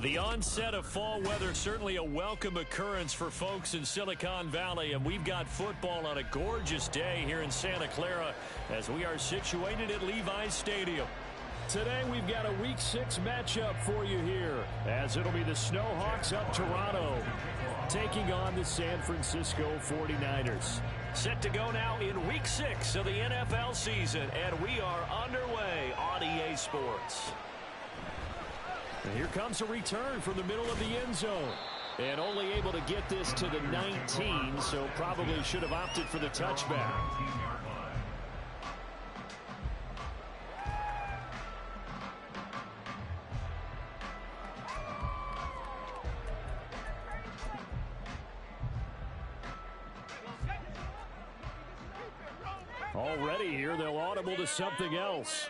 The onset of fall weather, certainly a welcome occurrence for folks in Silicon Valley, and we've got football on a gorgeous day here in Santa Clara as we are situated at Levi's Stadium. Today we've got a Week 6 matchup for you here, as it'll be the Snowhawks of Toronto taking on the San Francisco 49ers. Set to go now in Week 6 of the NFL season, and we are underway on EA Sports. And here comes a return from the middle of the end zone. And only able to get this to the 19, so probably should have opted for the touchback. Already here, they'll audible to something else.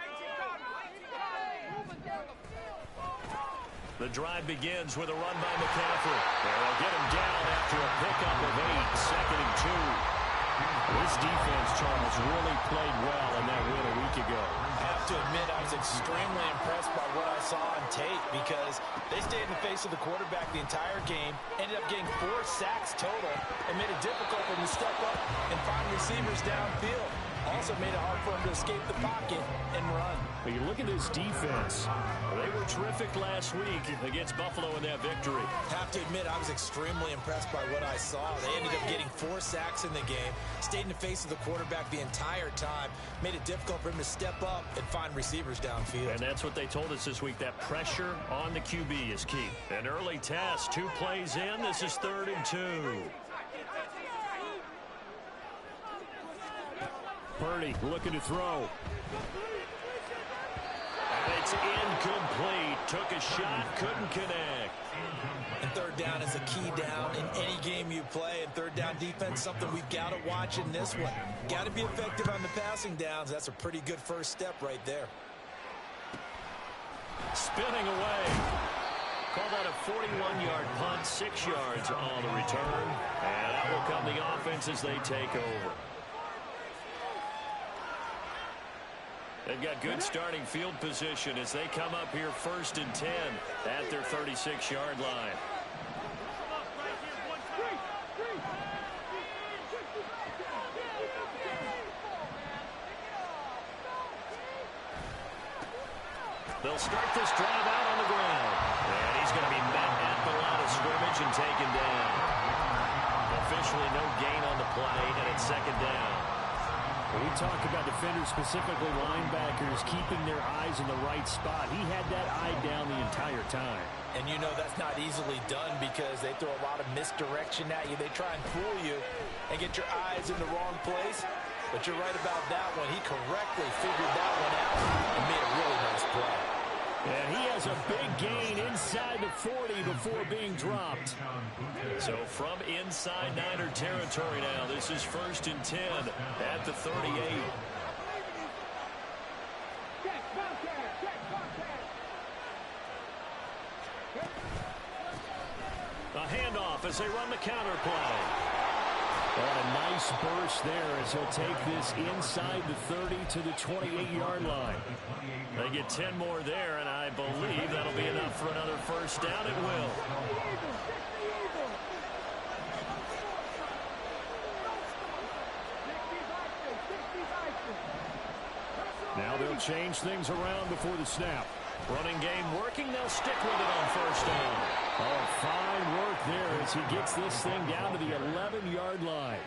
The drive begins with a run by McCaffrey. They'll get him down after a pickup of 8, 2nd and 2. This defense, Charles, really played well in that win a week ago. I have to admit, I was extremely impressed by what I saw on tape because they stayed in the face of the quarterback the entire game, ended up getting 4 sacks total, and made it difficult for him to step up and find receivers downfield. Also made it hard for him to escape the pocket and run. But you look at this defense. They were terrific last week against Buffalo in that victory. Have to admit, I was extremely impressed by what I saw. They ended up getting 4 sacks in the game, stayed in the face of the quarterback the entire time, made it difficult for him to step up and find receivers downfield. And that's what they told us this week, that pressure on the QB is key. An early test, 2 plays in. This is 3rd and 2. Purdy looking to throw. And it's incomplete. Took a shot, couldn't connect. And 3rd down is a key down in any game you play. And 3rd down defense, something we've got to watch in this one. Got to be effective on the passing downs. That's a pretty good first step right there. Spinning away. Call that a 41-yard punt, 6 yards on the return. And out will come the offense as they take over. They've got good starting field position as they come up here 1st and 10 at their 36-yard line. They'll start this drive out on the ground. And he's going to be met at the line of scrimmage and taken down. Officially no gain on the play, and it's 2nd down. We talk about defenders, specifically linebackers, keeping their eyes in the right spot. He had that eye down the entire time. And you know that's not easily done because they throw a lot of misdirection at you. They try and fool you and get your eyes in the wrong place. But you're right about that one. He correctly figured that one out and made a really nice play. And he has a big gain inside the 40 before being dropped. So from inside Niner territory now, this is 1st and 10 at the 38. A handoff as they run the counter play. And a nice burst there as he'll take this inside the 30 to the 28-yard line. They get 10 more there, and I believe that'll be enough for another 1st down. It will. Now they'll change things around before the snap. Running game working. They'll stick with it on 1st down. Oh, fine work there as he gets this thing down to the 11-yard line.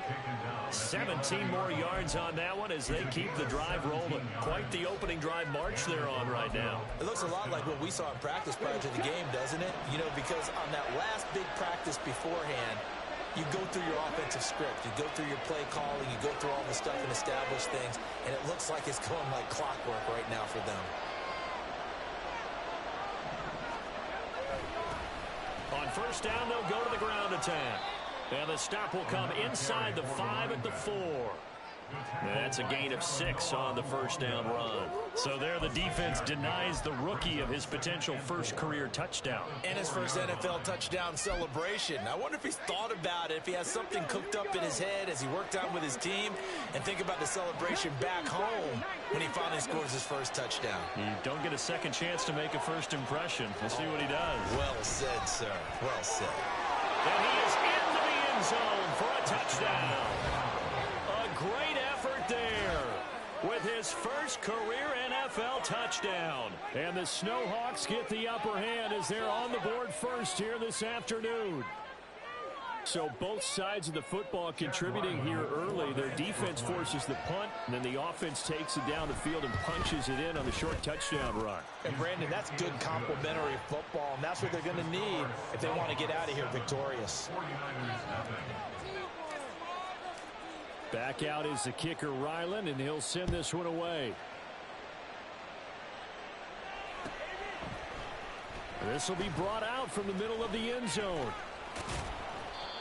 17 more yards on that one as they keep the drive rolling. Quite the opening drive march they're on right now. It looks a lot like what we saw in practice prior to the game, doesn't it? You know, because on that last big practice beforehand, you go through your offensive script. You go through your play calling. You go through all the stuff and establish things. And it looks like it's going like clockwork right now for them. On 1st down, they'll go to the ground attack. And the stop will come inside the 5 at the 4. That's a gain of 6 on the first down run. So there the defense denies the rookie of his potential first career touchdown. And his first NFL touchdown celebration. I wonder if he's thought about it, if he has something cooked up in his head as he worked out with his team, and think about the celebration back home when he finally scores his first touchdown. You don't get a second chance to make a first impression. We'll see what he does. Well said, sir. Well said. And he is into the end zone for a touchdown. A great effort there with his first career NFL touchdown. And the Snowhawks get the upper hand as they're on the board first here this afternoon. So both sides of the football contributing here early. Their defense forces the punt, and then the offense takes it down the field and punches it in on the short touchdown run. And, Brandon, that's good complementary football, and that's what they're going to need if they want to get out of here victorious. Back out is the kicker, Ryland, and he'll send this one away. This will be brought out from the middle of the end zone.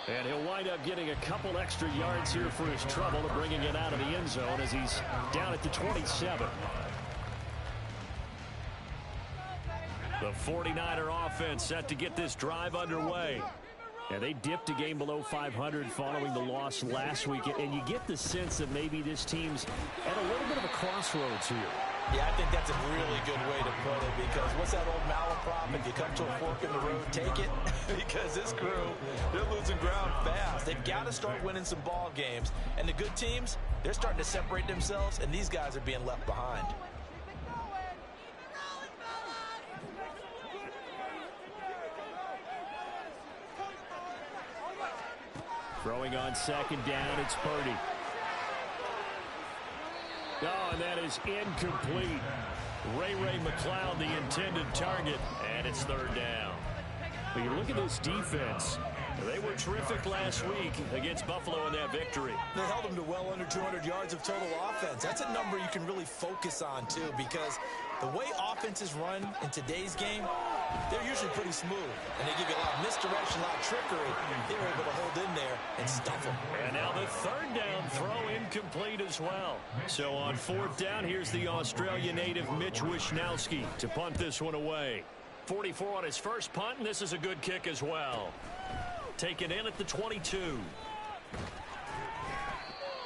And he'll wind up getting a couple extra yards here for his trouble to bringing it out of the end zone as he's down at the 27. The 49er offense set to get this drive underway. And they dipped a game below 500 following the loss last week. And you get the sense that maybe this team's at a little bit of a crossroads here. Yeah, I think that's a really good way to put it, because what's that old malaprop? If you come to a fork in the road, take it. Because this crew, they're losing ground fast. They've got to start winning some ball games. And the good teams, they're starting to separate themselves, and these guys are being left behind. Throwing on second down, it's Purdy. Oh, and that is incomplete. Ray McLeod, the intended target, and it's third down. But you look at this defense. They were terrific last week against Buffalo in that victory. They held them to well under 200 yards of total offense. That's a number you can really focus on, too, because the way offenses run in today's game, they're usually pretty smooth. And they give you a lot of misdirection, a lot of trickery. They were able to hold in there and stuff them. And now the third down throw incomplete as well. So on fourth down, here's the Australia native Mitch Wishnowsky to punt this one away. 44 on his first punt, and this is a good kick as well. Taken in at the 22.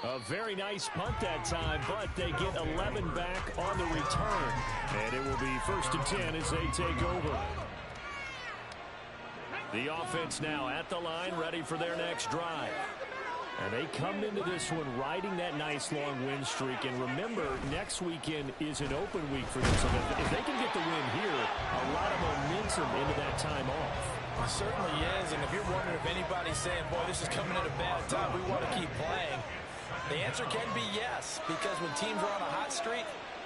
A very nice punt that time, but they get 11 back on the return. And it will be 1st and 10 as they take over. The offense now at the line, ready for their next drive. And they come into this one riding that nice long win streak. And remember, next weekend is an open week for them. So if they can get the win here, a lot of momentum into that time off. It certainly is, and if you're wondering if anybody's saying, boy, this is coming at a bad time, we want to keep playing, the answer can be yes, because when teams are on a hot streak,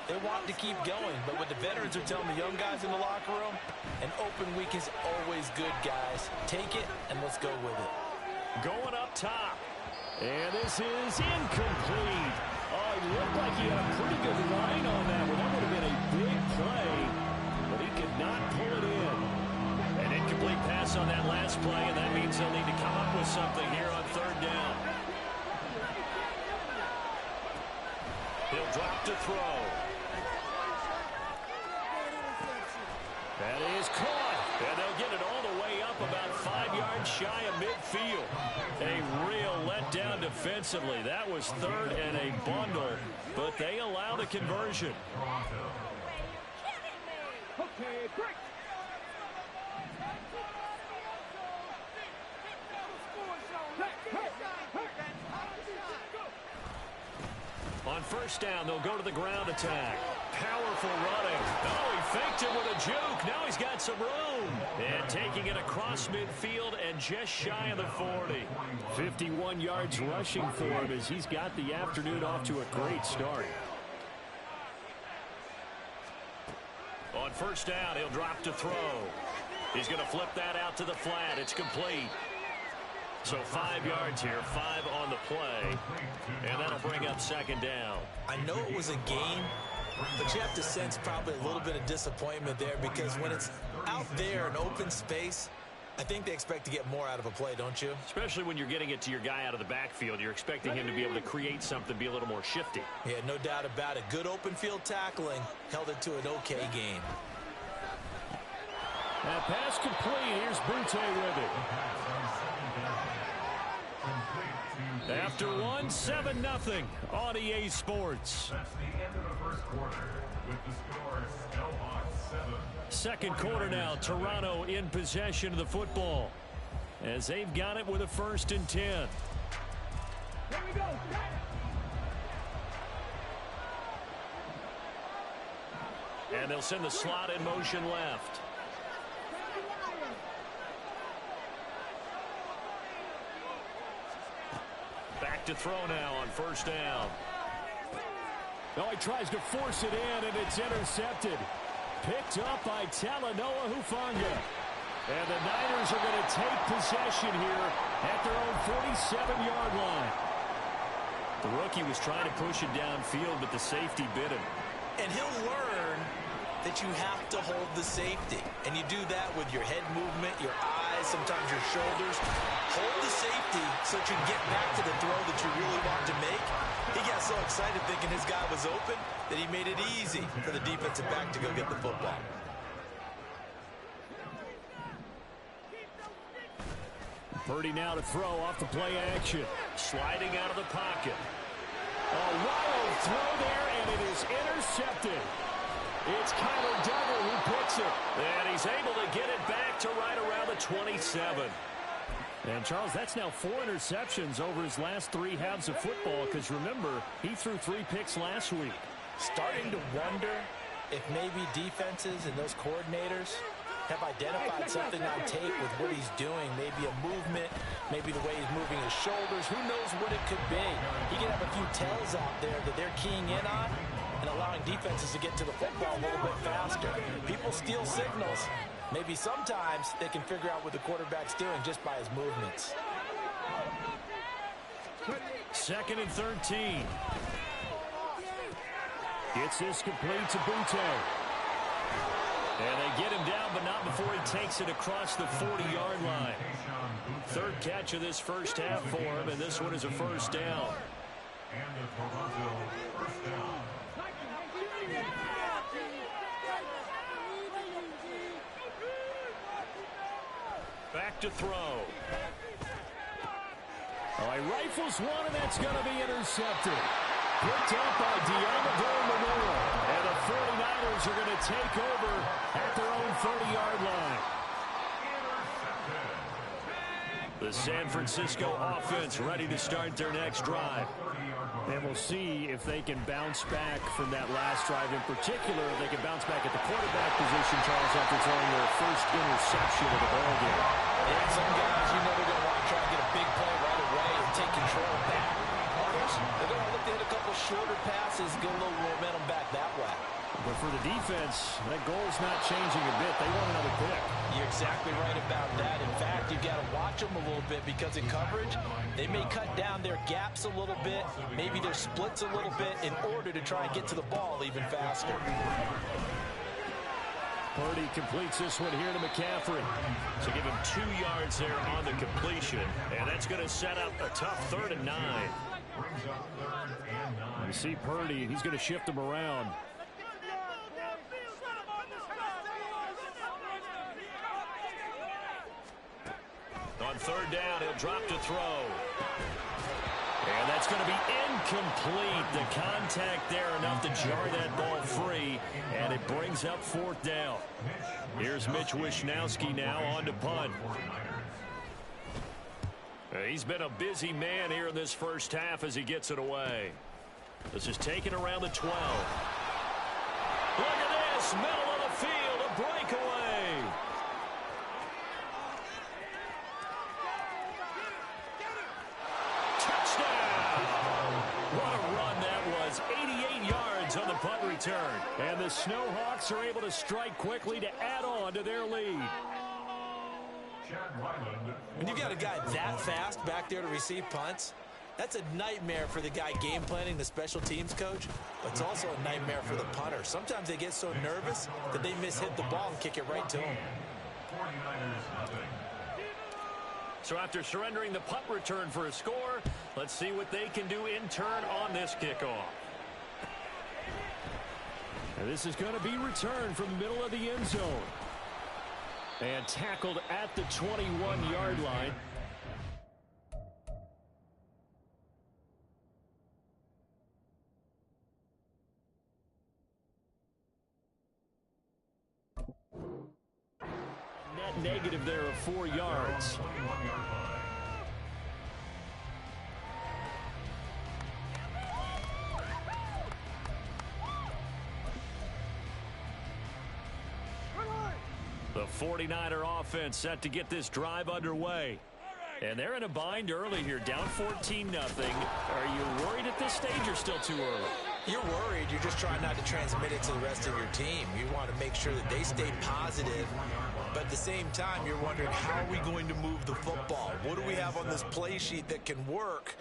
they want to keep going. But what the veterans are telling the young guys in the locker room, an open week is always good, guys. Take it, and let's go with it. Going up top. And this is incomplete. Oh, it looked like he had a pretty good line on that one. That would have been a big play, but he could not pull it in. An incomplete pass on that last play, and that means they'll need to come up with something here on third down. He'll drop to throw. That is caught, and they'll get it all the way up about 5 yards shy of midfield. A real letdown defensively. That was third and a bundle, but they allow the conversion. Okay, break. On first down, they'll go to the ground attack. Powerful running. Oh, he faked it with a juke. Now he's got some room. And taking it across midfield and just shy of the 40. 51 yards rushing for him as he's got the afternoon off to a great start. On first down, he'll drop to throw. He's going to flip that out to the flat. It's complete. So 5 yards here, 5 on the play, and that'll bring up second down. I know it was a gain, but you have to sense probably a little bit of disappointment there, because when it's out there in open space, I think they expect to get more out of a play, don't you? Especially when you're getting it to your guy out of the backfield. You're expecting him to be able to create something, be a little more shifty. Yeah, no doubt about it. Good open field tackling held it to an okay game. That pass complete. Here's Butte with it. After one, 7-0 on EA Sports. That's the end of the first quarter with the score still on 7. Second quarter now, Toronto in possession of the football as they've got it with a 1st and 10. Here we go. And they'll send the slot in motion left. Back to throw now on 1st down. Oh, he tries to force it in, and it's intercepted. Picked up by Talanoa Hufanga. And the Niners are going to take possession here at their own 47-yard line. The rookie was trying to push it downfield, but the safety bit him. And he'll learn that you have to hold the safety. And you do that with your head movement, your eyes, sometimes your shoulders. Hold the safety so that you can get back to the throw that you really want to make. He got so excited thinking his guy was open that he made it easy for the defensive back to go get the football. Purdy now to throw off the play action. Sliding out of the pocket. A wild throw there, and it is intercepted. It's Kyler Duggar who picks it. And he's able to get it back to right around the 27. And, Charles, that's now 4 interceptions over his last 3 halves of football, because, remember, he threw 3 picks last week. Starting to wonder if maybe defenses and those coordinators have identified something on tape with what he's doing. Maybe a movement, maybe the way he's moving his shoulders. Who knows what it could be? He could have a few tells out there that they're keying in on and allowing defenses to get to the football a little bit faster. People steal signals. Maybe sometimes they can figure out what the quarterback's doing just by his movements. 2nd and 13. Gets this complete to Butte. And they get him down, but not before he takes it across the 40-yard line. 3rd catch of this first half for him, and this one is a 1st down. And the Toronto 1st down. Back to throw. Oh, he rifles one, and that's going to be intercepted. Picked up by Diamador Manora. And the 49ers are going to take over at their own 30-yard line. The San Francisco offense ready to start their next drive. And we'll see if they can bounce back from that last drive in particular. If they can bounce back at the quarterback position, Charles, after throwing their first interception of the ballgame. Yeah, some guys, you know they're going to want to try and get a big play right away and take control back. Others, they're going to look to hit a couple shorter passes, get a little momentum back that way. But for the defense, that goal's not changing a bit. They want another pick. You're exactly right about that. In fact, you've got to watch them a little bit because in coverage, they may cut down their gaps a little bit, maybe their splits a little bit in order to try and get to the ball even faster. Purdy completes this one here to McCaffrey. So give him 2 yards there on the completion. And that's going to set up a tough 3rd and 9. You see Purdy, he's going to shift him around. On 3rd down, he'll drop to throw. And that's going to be incomplete. The contact there enough to jar that ball free, and it brings up 4th down. Here's Mitch Wishnowsky now on to punt. He's been a busy man here in this first half as he gets it away. This is taken around the 12. Look at this, middle of the field, a breakaway. What a run that was. 88 yards on the punt return. And the Snowhawks are able to strike quickly to add on to their lead. When you've got a guy that fast back there to receive punts, that's a nightmare for the guy game planning, the special teams coach, but it's also a nightmare for the punter. Sometimes they get so nervous that they mishit the ball and kick it right to him. 49ers nothing. So after surrendering the punt return for a score, let's see what they can do in turn on this kickoff. And this is going to be returned from the middle of the end zone. And tackled at the 21-yard line. Net negative there of 4 yards. The 49er offense set to get this drive underway. And they're in a bind early here, down 14-0. Are you worried at this stage or still too early? You're worried. You're just trying not to transmit it to the rest of your team. You want to make sure that they stay positive. But at the same time, you're wondering, how are we going to move the football? What do we have on this play sheet that can work?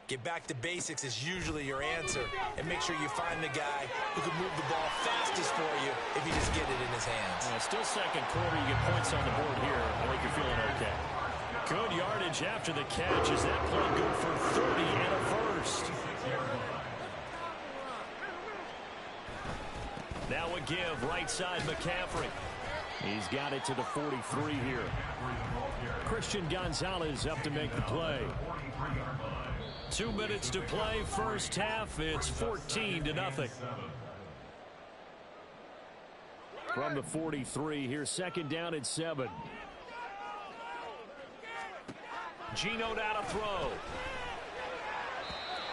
Get back to basics is usually your answer. And make sure you find the guy who can move the ball fastest for you if you just get it in his hands. Yeah, still second quarter. You get points on the board here. I think you're feeling okay. Good yardage after the catch. Is that play good for 30 and a first? Now a give, right side McCaffrey. He's got it to the 43 here. Christian Gonzalez up to make the play. 2 minutes to play, first half. It's 14-0. From the 43 here, second down and 7. Geno down to throw.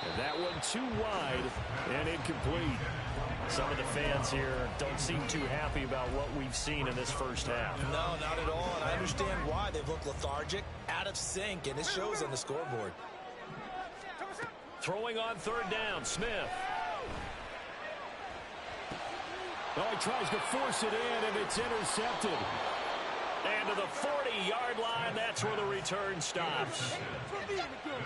And that one too wide and incomplete. Some of the fans here don't seem too happy about what we've seen in this first half. No, not at all, and I understand why. They've looked lethargic, out of sync, and it shows on the scoreboard. Throwing on third down, Smith. Oh, he tries to force it in, and it's intercepted. And to the 40-yard line, that's where the return stops.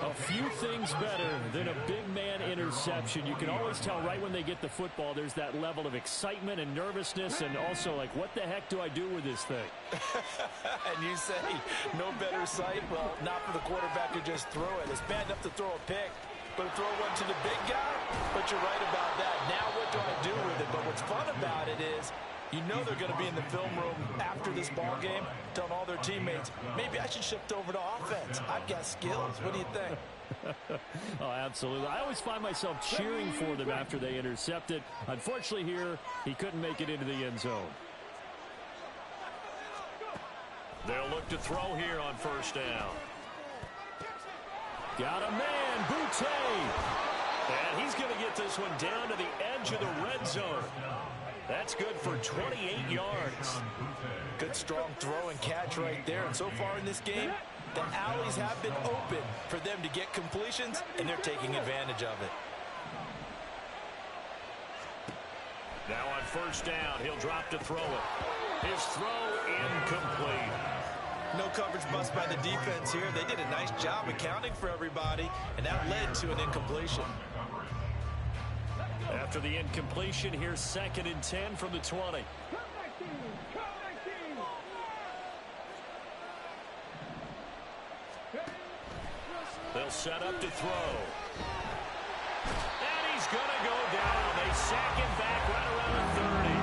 A few things better than a big man interception. You can always tell right when they get the football, there's that level of excitement and nervousness, and also like, what the heck do I do with this thing? And you say, no better sight? Well, not for the quarterback who just threw it. It's bad enough to throw a pick, but throw one to the big guy? But you're right about that. Now what do I do with it? But what's fun about it is, you know they're going to be in the film room after this ball game, telling all their teammates, maybe I should shift over to offense. I've got skills. What do you think? Oh, absolutely. I always find myself cheering for them after they intercept it. Unfortunately here, he couldn't make it into the end zone. They'll look to throw here on first down. Got a man, Boutte. And he's going to get this one down to the edge of the red zone. That's good for 28 yards. Good strong throw and catch right there. And so far in this game, the alleys have been open for them to get completions, and they're taking advantage of it. Now on first down, he'll drop to throw it. His throw incomplete. No coverage bust by the defense here. They did a nice job accounting for everybody, and that led to an incompletion. After the incompletion, here's 2nd and 10 from the 20. They'll set up to throw. And he's going to go down. They sack him back right around the 30.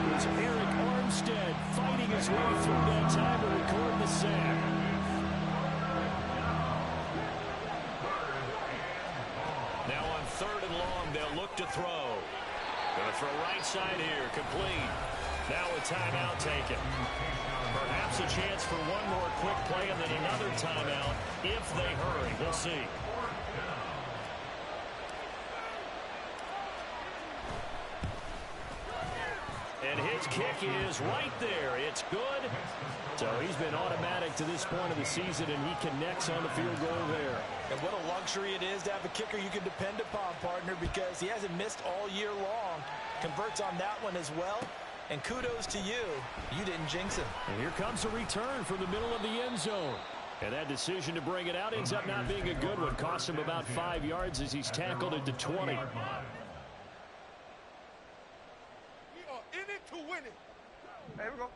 It was Eric Armstead fighting his way through that time to record the sack. Now on 3rd and long, they'll look to throw. Going to throw right side here, complete. Now a timeout taken. Perhaps a chance for one more quick play and then another timeout if they hurry. We'll see. And his kick is right there. It's good. So he's been automatic to this point of the season, and he connects on the field goal there. And what a luxury it is to have a kicker you can depend upon, partner, because he hasn't missed all year long. Converts on that one as well. And kudos to you. You didn't jinx him. And here comes a return from the middle of the end zone. And that decision to bring it out ends up not being a good one. Cost him about 5 yards as he's tackled at the 20. We are in it to win it. There we go.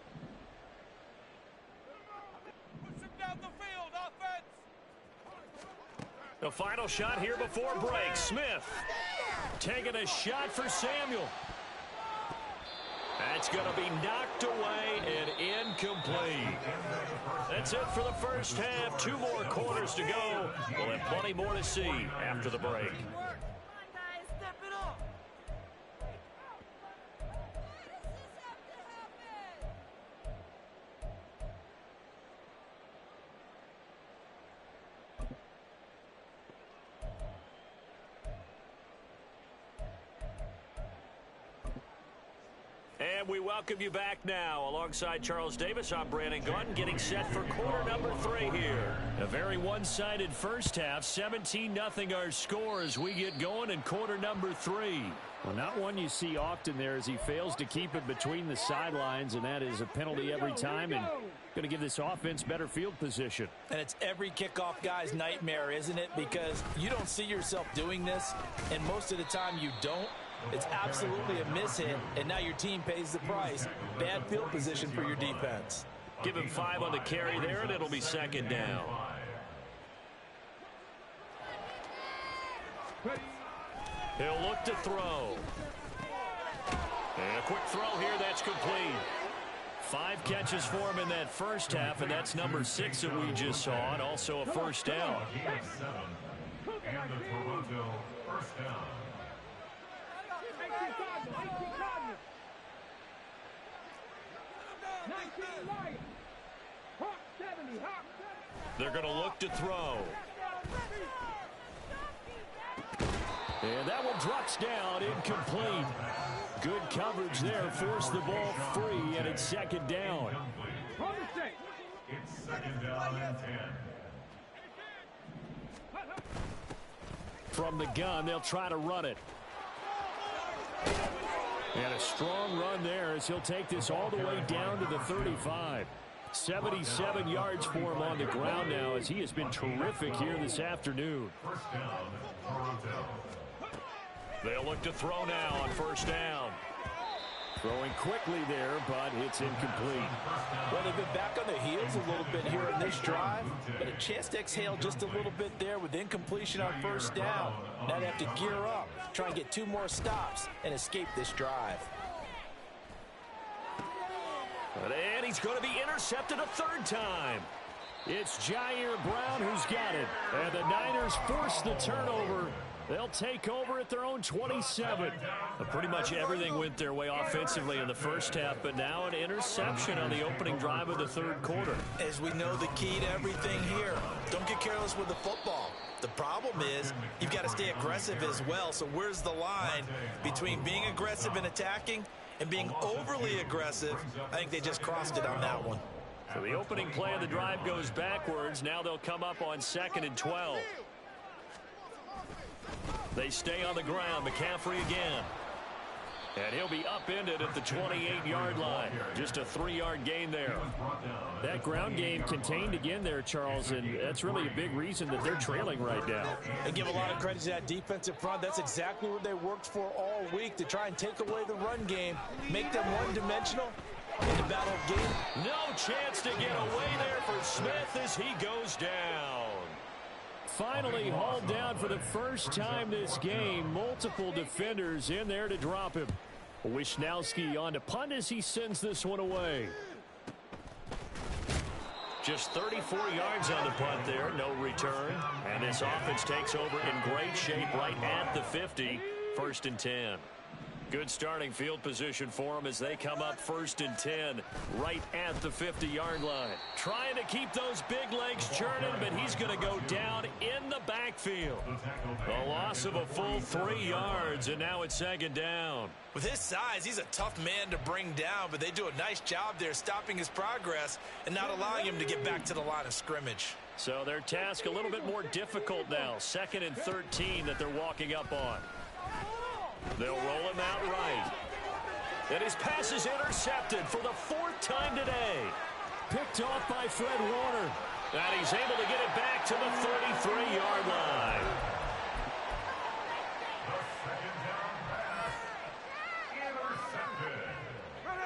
Push him down the field, offense. The final shot here before break. Smith taking a shot for Samuel. That's going to be knocked away and incomplete. That's it for the first half. 2 more quarters to go. We'll have plenty more to see after the break. And we welcome you back now. Alongside Charles Davis, I'm Brandon Gaunt, getting set for quarter number 3 here. A very one-sided first half. 17-0 our score as we get going in quarter number 3. Well, not one you see often there as he fails to keep it between the sidelines, and that is a penalty every time and going to give this offense better field position. And it's every kickoff guy's nightmare, isn't it? Because you don't see yourself doing this, and most of the time you don't. It's absolutely a mishit, and now your team pays the price. Bad field position for your defense. Give him 5 on the carry there, and it'll be second down. He'll look to throw. And a quick throw here, that's complete. 5 catches for him in that first half, and that's number 6 that we just saw, and also a first down. And the Toronto first down. They're going to look to throw. And that one drops down, incomplete. Good coverage there, forced the ball free, and it's second down. It's second down and 10. From the gun, they'll try to run it. And a strong run there as he'll take this all the way down to the 35. 77 yards for him on the ground now as he has been terrific here this afternoon. First down, Toronto. They'll look to throw now on first down. Throwing quickly there, but it's incomplete. Well, they've been back on their heels a little bit here in this drive, but a chance to exhale just a little bit there with incompletion on first down. Now they have to gear up, try and get 2 more stops, and escape this drive. And he's going to be intercepted a 3rd time. It's Jair Brown who's got it. And the Niners force the turnover. They'll take over at their own 27. Pretty much everything went their way offensively in the first half, but now an interception on the opening drive of the 3rd quarter. As we know, the key to everything here, don't get careless with the football. The problem is you've got to stay aggressive as well. So where's the line between being aggressive and attacking and being overly aggressive? I think they just crossed it on that one. So the opening play of the drive goes backwards. Now they'll come up on 2nd and 12. They stay on the ground. McCaffrey again. And he'll be upended at the 28-yard line. Just a 3-yard gain there. That ground game contained again there, Charles, and that's really a big reason that they're trailing right now. They give a lot of credit to that defensive front. That's exactly what they worked for all week, to try and take away the run game, make them one-dimensional in the battle of game. No chance to get away there for Smith as he goes down. Finally hauled down for the first time this game. Multiple defenders in there to drop him. Wisnowski on to punt as he sends this one away. Just 34 yards on the punt there, no return. And this offense takes over in great shape right at the 50, 1st and 10. Good starting field position for them as they come up 1st and 10 right at the 50-yard line. Trying to keep those big legs churning, but he's going to go down in the backfield. A loss of a full 3 yards, and now it's 2nd down. With his size, he's a tough man to bring down, but they do a nice job there stopping his progress and not allowing him to get back to the line of scrimmage. So their task a little bit more difficult now. 2nd and 13 that they're walking up on. They'll roll him out right. And his pass is intercepted for the 4th time today. Picked off by Fred Warner. And he's able to get it back to the 33-yard line.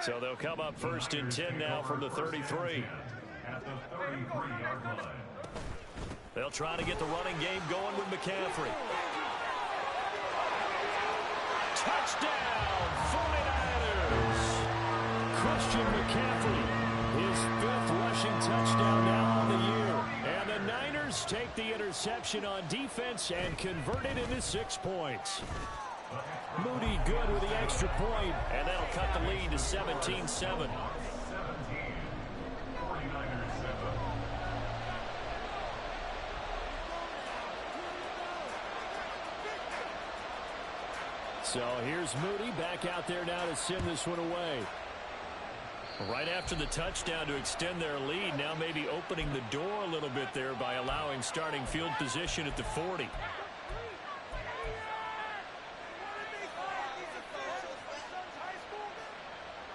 So they'll come up 1st and 10 now from the 33. At the 33-yard line. They'll try to get the running game going with McCaffrey. Touchdown, 49ers! Christian McCaffrey, his 5th rushing touchdown now on the year. And the Niners take the interception on defense and convert it into 6 points. Moody good with the extra point, and that'll cut the lead to 17-7. So here's Moody back out there now to send this one away. Right after the touchdown to extend their lead, now maybe opening the door a little bit there by allowing starting field position at the 40.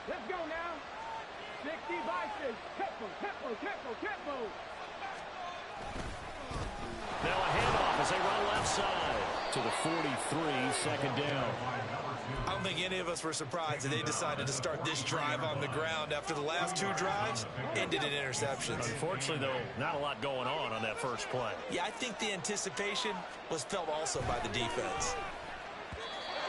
Let's go now. 60 by 6. Tempo. Now a handoff as they run left side to the 43, second down. I don't think any of us were surprised that they decided to start this drive on the ground after the last 2 drives ended in interceptions. Unfortunately, though, not a lot going on that first play. Yeah, I think the anticipation was felt also by the defense.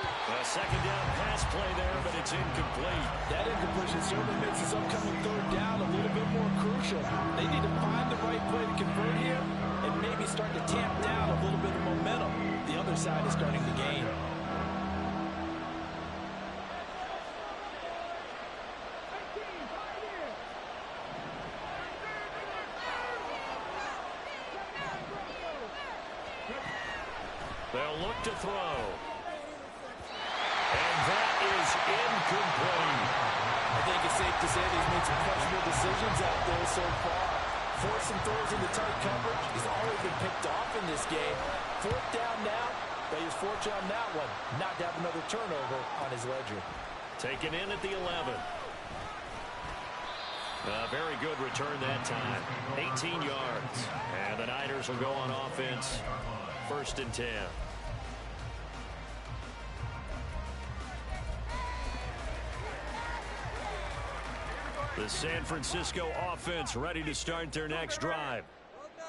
A second down pass play there, but it's incomplete. That incompletion certainly makes this upcoming 3rd down a little bit more crucial. They need to find the right play to convert here and maybe start to tamp down a little bit of momentum. The other side is starting to gain. They'll look to throw. And that is incomplete. I think it's safe to say he's made some questionable decisions out there so far. Forcing throws into tight coverage. He's already been picked off in this game. 4th down now, but he was fortunate on that one not to have another turnover on his ledger. Taken in at the 11. A very good return that time. 18 yards. And the Niners will go on offense. 1st and 10. The San Francisco offense ready to start their next drive.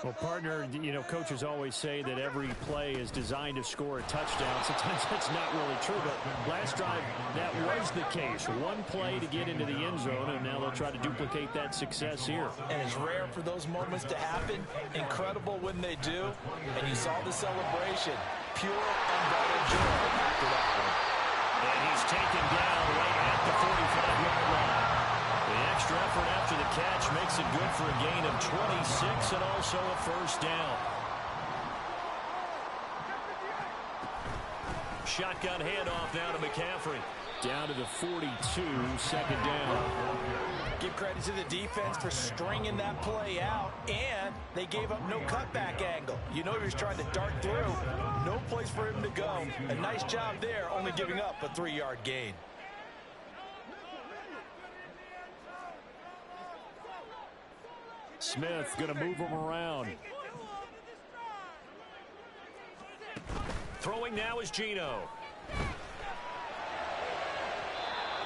Well, partner, you know, coaches always say that every play is designed to score a touchdown. Sometimes that's not really true, but last drive, that was the case. One play to get into the end zone, and now they'll try to duplicate that success here. And it's rare for those moments to happen. Incredible when they do. And you saw the celebration. Pure, unbridled joy after that one. And he's taken down right at the 45-yard line. The extra effort after the catch makes it good for a gain of 26 and also a 1st down. Shotgun handoff now to McCaffrey. Down to the 42, 2nd down. Give credit to the defense for stringing that play out, and they gave up no cutback angle. You know he was trying to dart through. No place for him to go. A nice job there, only giving up a 3-yard gain. Smith going to move him around. Throwing now is Geno.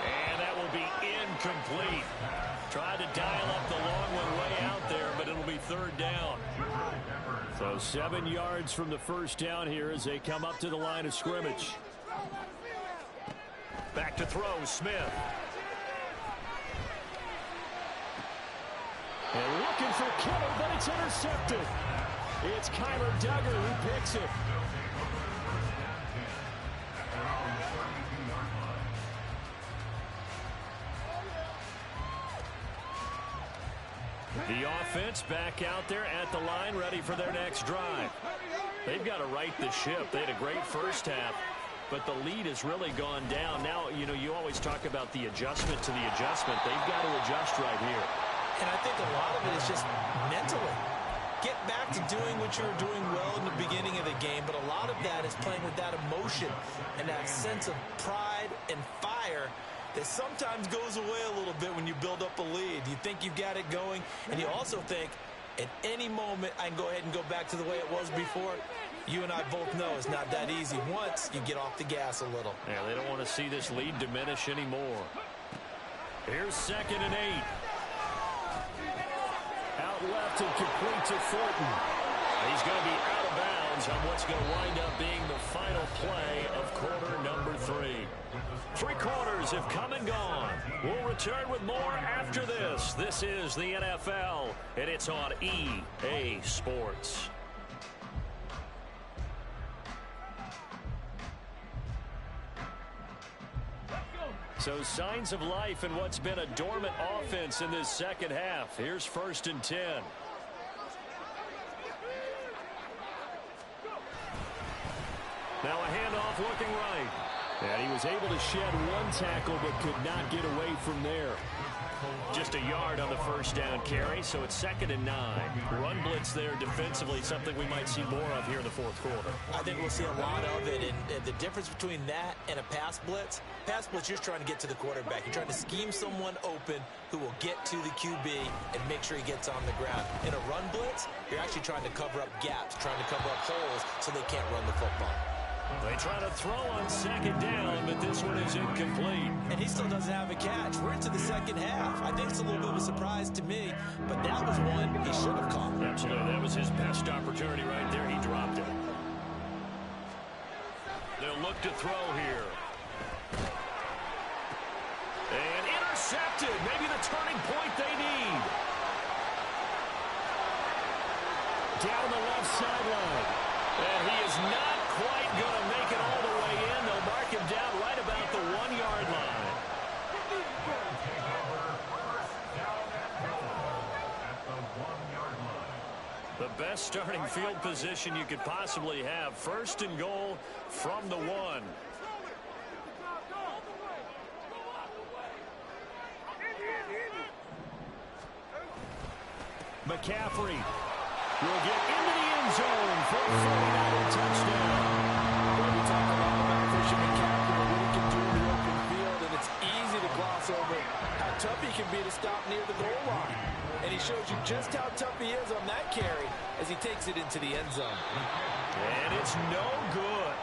And that will be incomplete. Tried to dial up the long one way out there, but it'll be 3rd down. So 7 yards from the 1st down here as they come up to the line of scrimmage. Back to throw, Smith. And looking for Kittle, but it's intercepted. It's Kyler Duggar who picks it. The offense back out there at the line, ready for their next drive. They've got to right the ship. They had a great first half, but the lead has really gone down. Now, you know, you always talk about the adjustment to the adjustment. They've got to adjust right here. And I think a lot of it is just mentally. Get back to doing what you were doing well in the beginning of the game, but a lot of that is playing with that emotion and that sense of pride and fire that sometimes goes away a little bit when you build up a lead. You think you've got it going, and you also think at any moment I can go ahead and go back to the way it was before. You and I both know it's not that easy once you get off the gas a little. Yeah, they don't want to see this lead diminish anymore. Here's 2nd and 8. Out left and complete to Thornton. He's going to be out of bounds on what's going to wind up being the final play of quarter number 3. 3 quarters have come and gone. We'll return with more after this. This is the NFL, and it's on EA Sports. So signs of life in what's been a dormant offense in this second half. Here's 1st and 10. Now a handoff looking right. And he was able to shed 1 tackle but could not get away from there. Just a yard on the first down carry, so it's 2nd and 9. Run blitz there defensively, something we might see more of here in the 4th quarter. I think we'll see a lot of it, and the difference between that and a pass blitz, you're trying to get to the quarterback. You're trying to scheme someone open who will get to the QB and make sure he gets on the ground. In a run blitz, you're actually trying to cover up gaps, trying to cover up holes so they can't run the football. They try to throw on 2nd down, but this one is incomplete. And he still doesn't have a catch. We're into the second half. I think it's a little bit of a surprise to me, but that was one he should have caught. Absolutely. That was his best opportunity right there. He dropped it. They'll look to throw here. And intercepted. Maybe the turning point they need. Down the left sideline. And he is not quite going to make it all the way in. They'll mark him down right about the 1-yard line. The best starting field position you could possibly have. 1st and goal from the 1. McCaffrey will get into the end zone for a 49er touchdown. Well, we talk a lot about Christian McCaffrey and what he can do in the open field, and it's easy to gloss over how tough he can be to stop near the goal line. And he shows you just how tough he is on that carry as he takes it into the end zone. And it's no good.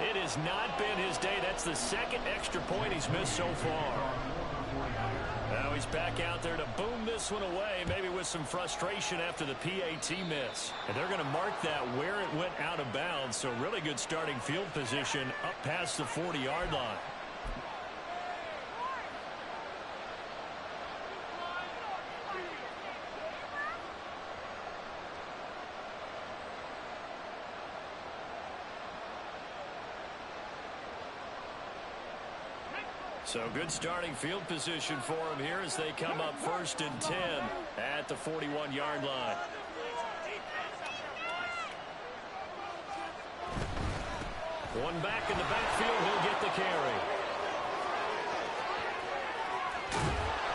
It has not been his day. That's the 2nd extra point he's missed so far. Now he's back out there to boom this one away, maybe with some frustration after the PAT miss. And they're going to mark that where it went out of bounds, so really good starting field position up past the 40-yard line. So good starting field position for him here as they come up 1st and 10 at the 41-yard line. One back in the backfield, he'll get the carry.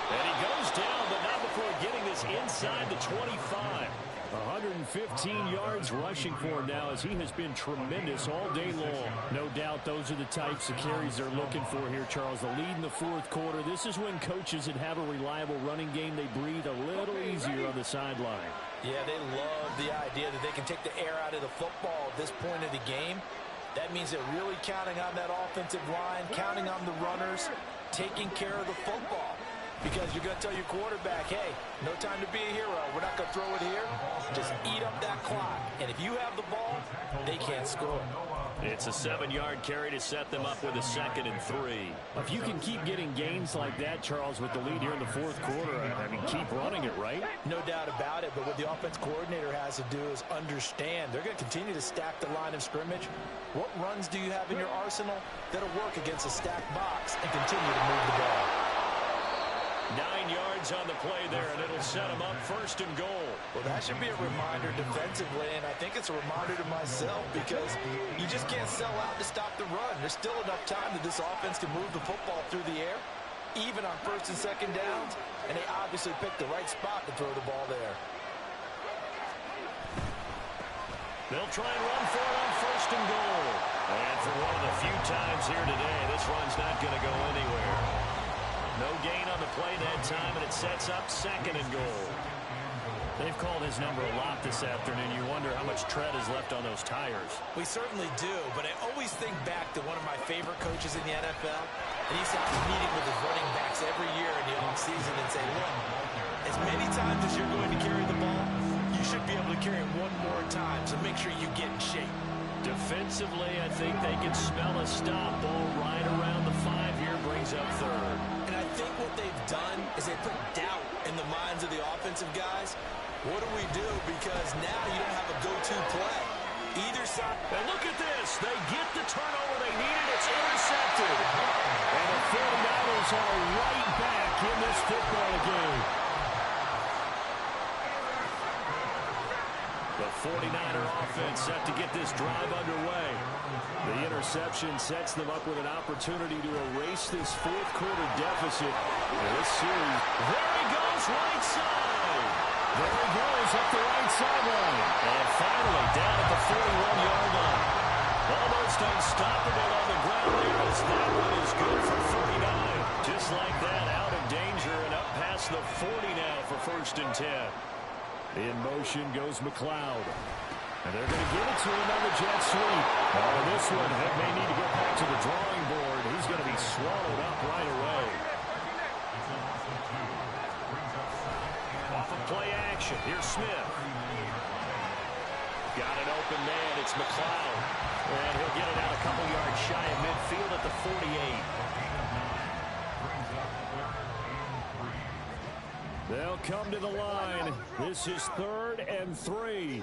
And he goes down, but not before getting this inside the 25. 115 yards rushing for him now as he has been tremendous all day long. No doubt those are the types of carries they're looking for here, Charles. The lead in the 4th quarter. This is when coaches that have a reliable running game, they breathe a little easier on the sideline. Yeah, they love the idea that they can take the air out of the football at this point of the game. That means they're really counting on that offensive line, counting on the runners, taking care of the football. Because you're going to tell your quarterback, hey, no time to be a hero. We're not going to throw it here. Just eat up that clock. And if you have the ball, they can't score. It's a 7-yard carry to set them up with a 2nd and 3. If you can keep getting gains like that, Charles, with the lead here in the 4th quarter, I mean, keep running it, right? No doubt about it. But what the offense coordinator has to do is understand they're going to continue to stack the line of scrimmage. What runs do you have in your arsenal that'll work against a stacked box and continue to move the ball? 9 yards on the play there, and it'll set them up 1st and goal. Well, that should be a reminder defensively, and I think it's a reminder to myself because you just can't sell out to stop the run. There's still enough time that this offense can move the football through the air, even on 1st and 2nd downs, and they obviously picked the right spot to throw the ball there. They'll try and run for it on 1st and goal. And for one of the few times here today, this run's not going to go anywhere. No gain on the play that time, and it sets up 2nd and goal. They've called his number a lot this afternoon. You wonder how much tread is left on those tires. We certainly do, but I always think back to one of my favorite coaches in the NFL, and he used to have a meeting with his running backs every year in the offseason and say, look, as many times as you're going to carry the ball, you you should be able to carry him one more time, so make sure you get in shape. Defensively, I think they can smell a stop. Ball right around the 5 here, brings up third. And I think what they've done is they put doubt in the minds of the offensive guys. What do we do? Because now you don't have a go-to play. Either side. And look at this. They get the turnover they needed. It's intercepted. And the 49ers are right back in this football game. The 49er offense set to get this drive underway. The interception sets them up with an opportunity to erase this fourth quarter deficit in this series. There he goes, right side. There he goes up the right sideline. And finally down at the 41-yard line. Almost unstoppable on the ground there as that one is good for 49. Just like that, out of danger and up past the 40 now for 1st and 10. In motion goes McLeod. And they're going to give it to him on the jet sweep. Oh, this one, they may need to go back to the drawing board. He's going to be swallowed up right away. Off of play action. Here's Smith. Got an open man. It's McLeod. And he'll get it out a couple yards shy of midfield at the 48. They'll come to the line. This is 3rd and 3.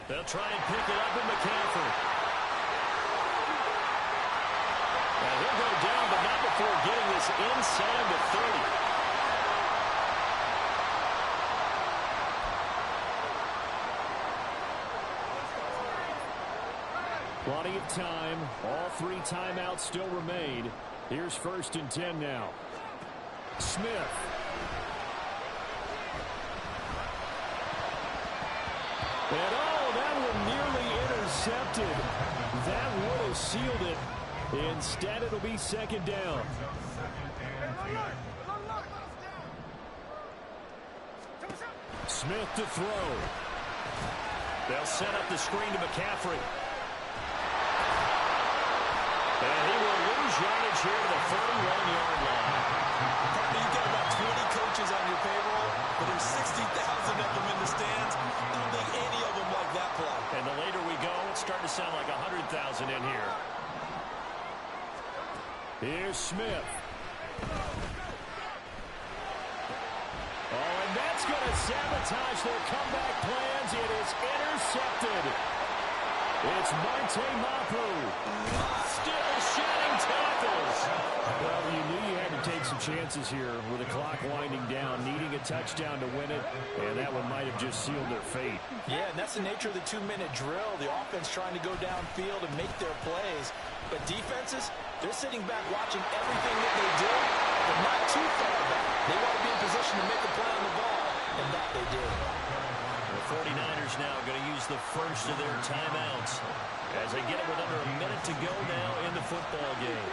They'll try and pick it up in McCaffrey. And he'll go down, but not before getting this inside the 30. Plenty of time. All 3 timeouts still remain. Here's 1st and 10 now. Smith. And oh, that one nearly intercepted. That would have sealed it. Instead, it'll be 2nd down. Smith to throw. They'll set up the screen to McCaffrey. And he will lose yardage here to the 41-yard line. You've got about 20 coaches on your payroll, but there's 60,000 of them in the stands. I don't think any of them like that play. And the later we go, it's starting to sound like 100,000 in here. Here's Smith. Oh, and that's going to sabotage their comeback plans. It is intercepted. It's Marte Mapu. Still shedding tackles. Well, you knew you had to take some chances here with the clock winding down, needing a touchdown to win it, and that one might have just sealed their fate. Yeah, and that's the nature of the 2-minute drill. The offense trying to go downfield and make their plays. But defenses, they're sitting back watching everything that they do, but not too far back. They want to be in position to make a play on the ball, and that they did. The 49ers now going to use the first of their timeouts as they get it with under a minute to go now in the football game.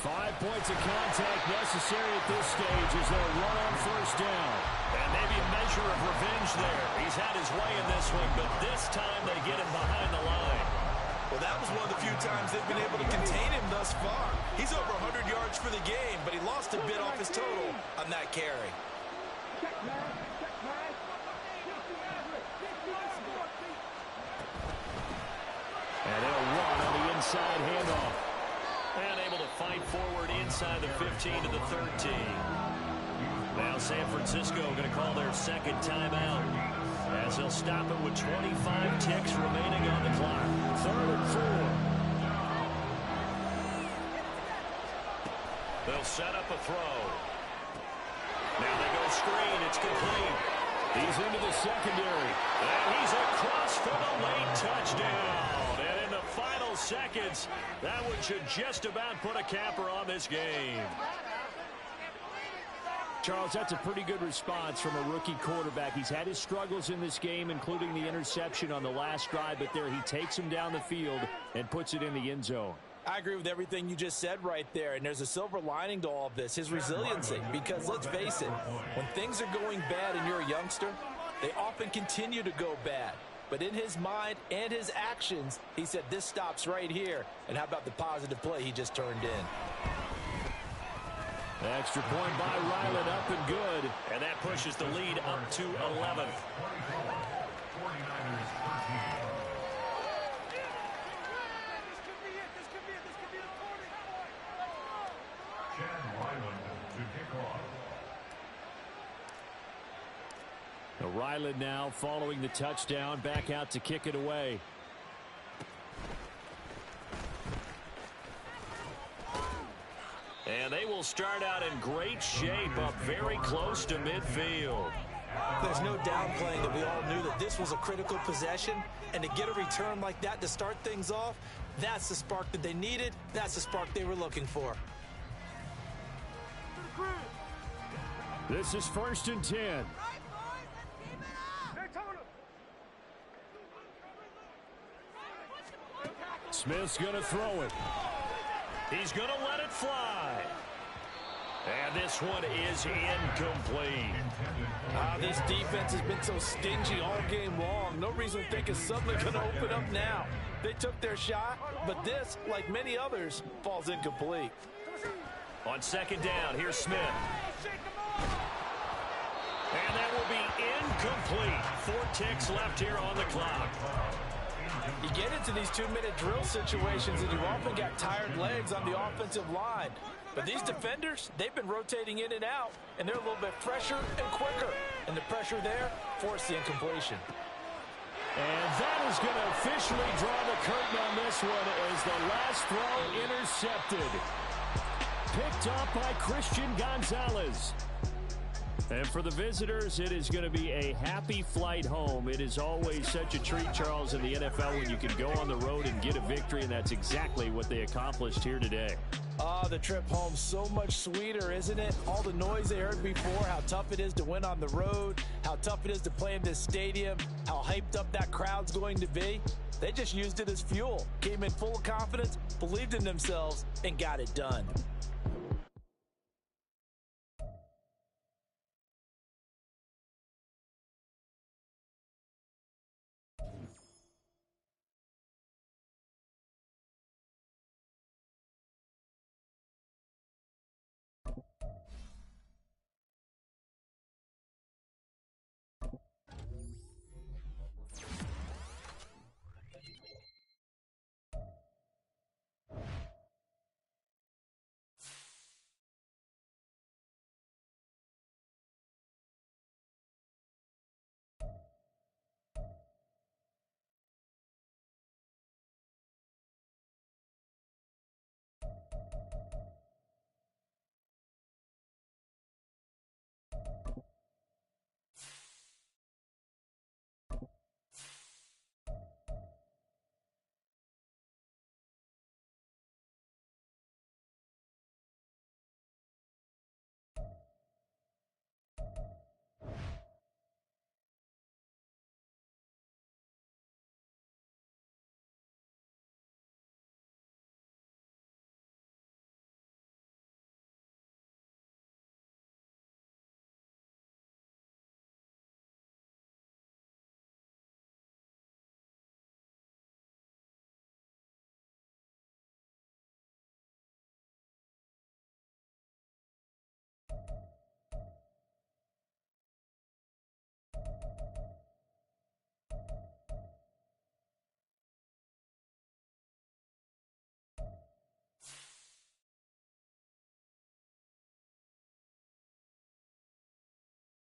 5 points of contact necessary at this stage as they'll run on 1st down. And maybe a measure of revenge there. He's had his way in this one, but this time they get him behind the line. Well, that was one of the few times they've been able to contain him thus far. He's over 100 yards for the game, but he lost a bit off his total on that carry. And they'll run on the inside handoff. And able to fight forward inside the 15 to the 13. Now San Francisco going to call their 2nd timeout as they'll stop it with 25 ticks remaining on the clock. 3rd and 4. They'll set up a throw. Now they go screen. It's complete. He's into the secondary. And he's across for the late touchdown. And in the final seconds, that one should just about put a capper on this game. Charles, that's a pretty good response from a rookie quarterback. He's had his struggles in this game, including the interception on the last drive, but there he takes him down the field and puts it in the end zone. I agree with everything you just said right there, and there's a silver lining to all of this, his resiliency, because let's face it, when things are going bad and you're a youngster, they often continue to go bad. But in his mind and his actions, he said this stops right here, and how about the positive play he just turned in? Extra point by Ryland, up and good. And that pushes the lead up to 11. 49ers 13. Chad Ryland to kick off. Ryland now following the touchdown, back out to kick it away. And they will start out in great shape, up very close to midfield. There's no downplaying that we all knew that this was a critical possession, and to get a return like that to start things off, that's the spark that they needed. That's the spark they were looking for. This is 1st and 10. Smith's going to throw it. He's going to let it fly. And this one is incomplete. This defense has been so stingy all game long. No reason to think it's suddenly going to open up now. They took their shot, but this, like many others, falls incomplete. On 2nd down, here's Smith. And that will be incomplete. 4 ticks left here on the clock. You get into these 2-minute drill situations, and you often got tired legs on the offensive line. But these defenders, they've been rotating in and out, and they're a little bit fresher and quicker. And the pressure there forced the incompletion. And that is going to officially draw the curtain on this one as the last throw intercepted. Picked up by Christian Gonzalez. And for the visitors, it is going to be a happy flight home. It is always such a treat, Charles, in the NFL when you can go on the road and get a victory, and that's exactly what they accomplished here today. The trip home so much sweeter, isn't it? All the noise they heard before, how tough it is to win on the road, how tough it is to play in this stadium, how hyped up that crowd's going to be. They just used it as fuel, came in full of confidence, believed in themselves, and got it done.